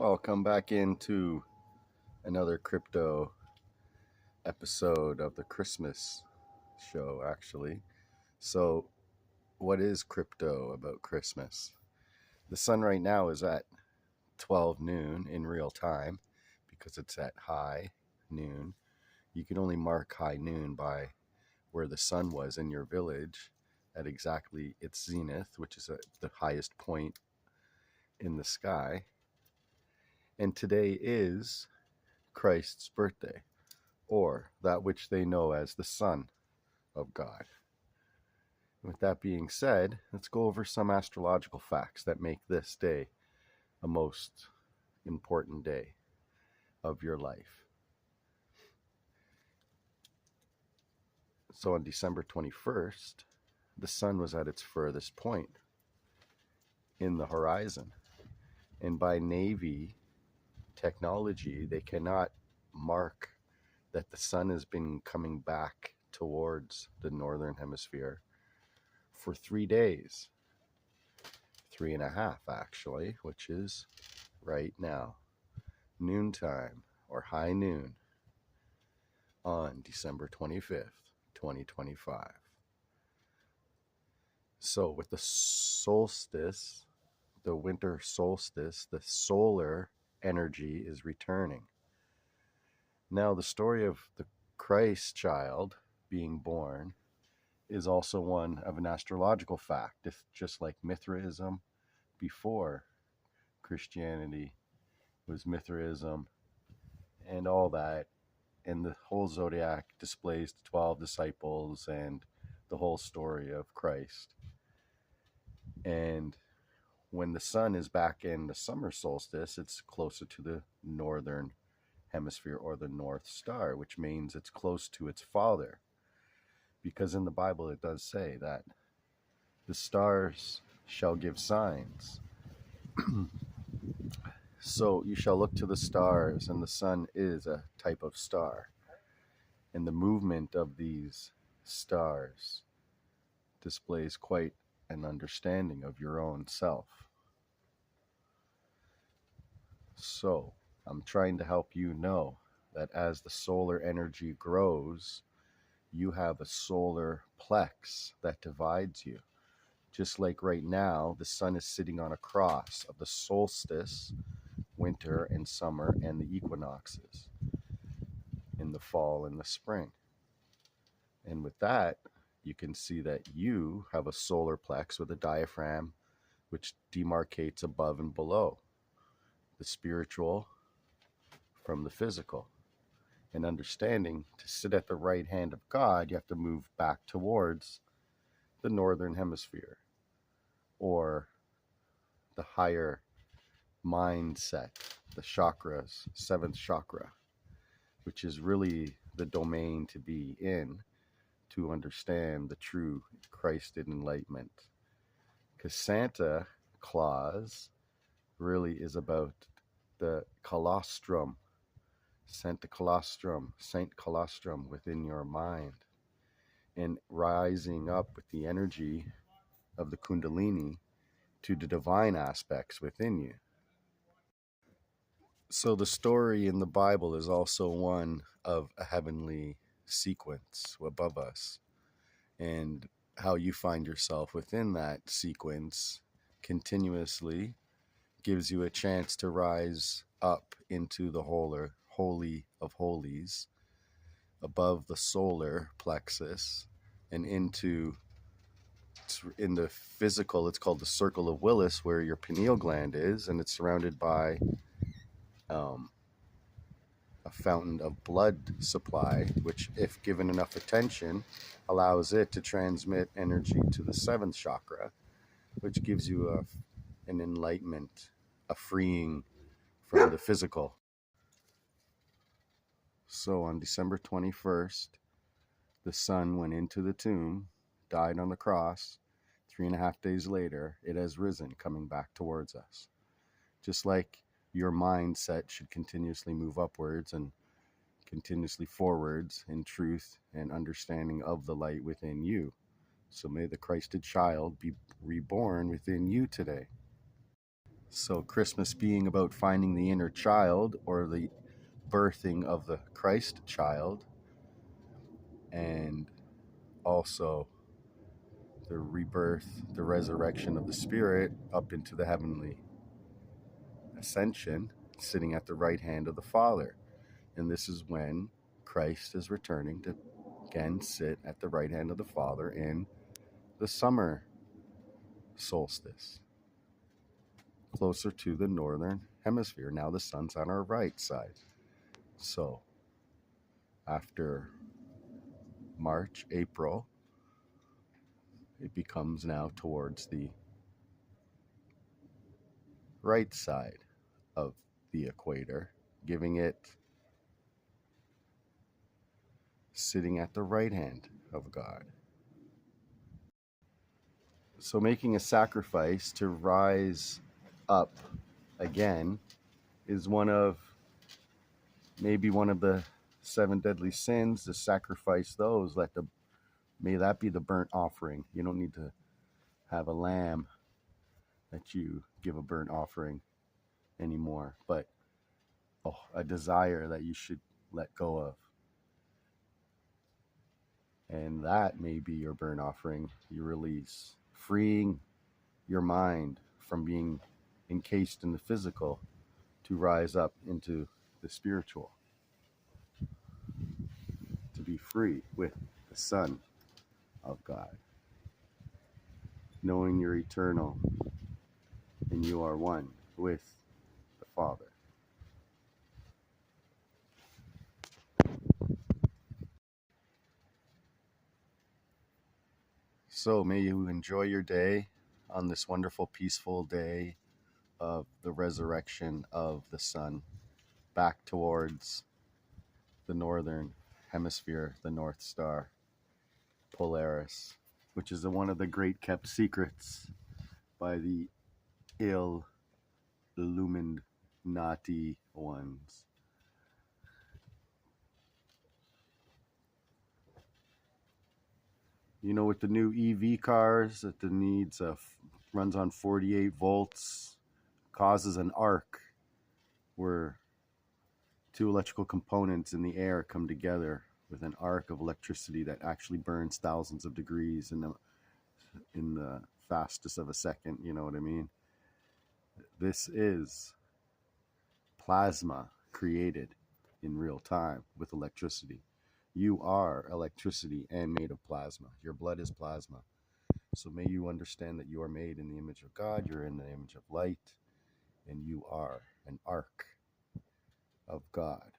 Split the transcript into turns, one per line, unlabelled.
Welcome back into another crypto episode of the Christmas show, actually. So, what is crypto about Christmas? The sun right now is at 12 noon in real time because it's at high noon. You can only mark high noon by where the sun was in your village at exactly its zenith, which is at the highest point in the sky. And today is Christ's birthday, or that which they know as the Son of God. With that being said, let's go over some astrological facts that make this day a most important day of your life. So on December 21st, the sun was at its furthest point in the horizon. And by Navy technology, they cannot mark that the sun has been coming back towards the northern hemisphere for 3 days. 3.5 actually, which is right now, noontime or high noon on December 25th, 2025. So with the solstice, the winter solstice, the solar energy is returning. Now the story of the Christ child being born is also one of an astrological fact, if just like Mithraism before Christianity was Mithraism and all that, and the whole zodiac displays the 12 disciples and the whole story of Christ. And when the sun is back in the summer solstice, it's closer to the northern hemisphere or the North Star, which means it's close to its father. Because in the Bible it does say that the stars shall give signs. So you shall look to the stars, and the sun is a type of star. And the movement of these stars displays quite an understanding of your own self. So I'm trying to help you know that as the solar energy grows, you have a solar plex that divides you. Just like right now, the sun is sitting on a cross of the solstice, winter and summer, and the equinoxes in the fall and the spring. And with that, you can see that you have a solar plex with a diaphragm which demarcates above and below the spiritual from the physical. And understanding to sit at the right hand of God, you have to move back towards the northern hemisphere, or the higher mindset, the chakras, seventh chakra, which is really the domain to be in to understand the true Christed enlightenment. Because Santa Claus really is about the colostrum, Saint colostrum within your mind, and rising up with the energy of the Kundalini to the divine aspects within you. So the story in the Bible is also one of a heavenly sequence above us, and how you find yourself within that sequence continuously gives you a chance to rise up into the holy of holies, above the solar plexus, and into, in the physical, it's called the circle of Willis, where your pineal gland is, and it's surrounded by a fountain of blood supply, which, if given enough attention, allows it to transmit energy to the seventh chakra, which gives you an enlightenment, a freeing from the physical. So on December 21st, the sun went into the tomb, died on the cross. 3.5 days later, it has risen, coming back towards us. Just like your mindset should continuously move upwards and continuously forwards in truth and understanding of the light within you. So may the Christed child be reborn within you today. So, Christmas being about finding the inner child or the birthing of the Christ child, and also the rebirth, the resurrection of the Spirit up into the heavenly ascension, sitting at the right hand of the Father. And this is when Christ is returning to again sit at the right hand of the Father in the summer solstice, closer to the northern hemisphere. Now the sun's on our right side. So after March, April, it becomes now towards the right side of the equator, giving it sitting at the right hand of God. So making a sacrifice to rise up again is maybe one of the 7 deadly sins. To sacrifice those, may that be the burnt offering. You don't need to have a lamb that you give a burnt offering anymore, but a desire that you should let go of. And that may be your burnt offering, you release, freeing your mind from being encased in the physical to rise up into the spiritual, to be free with the Son of God, knowing you're eternal and you are one with the Father. So may you enjoy your day on this wonderful, peaceful day of the resurrection of the sun back towards the northern hemisphere, the North Star, Polaris, which is one of the great kept secrets by the ill Illuminati ones. You know, with the new EV cars, that the needs runs on 48 volts, causes an arc where two electrical components in the air come together with an arc of electricity that actually burns thousands of degrees in the fastest of a second. You know what I mean? This is plasma created in real time with electricity. You are electricity and made of plasma. Your blood is plasma. So may you understand that you are made in the image of God, you're in the image of light, and you are an arc of God.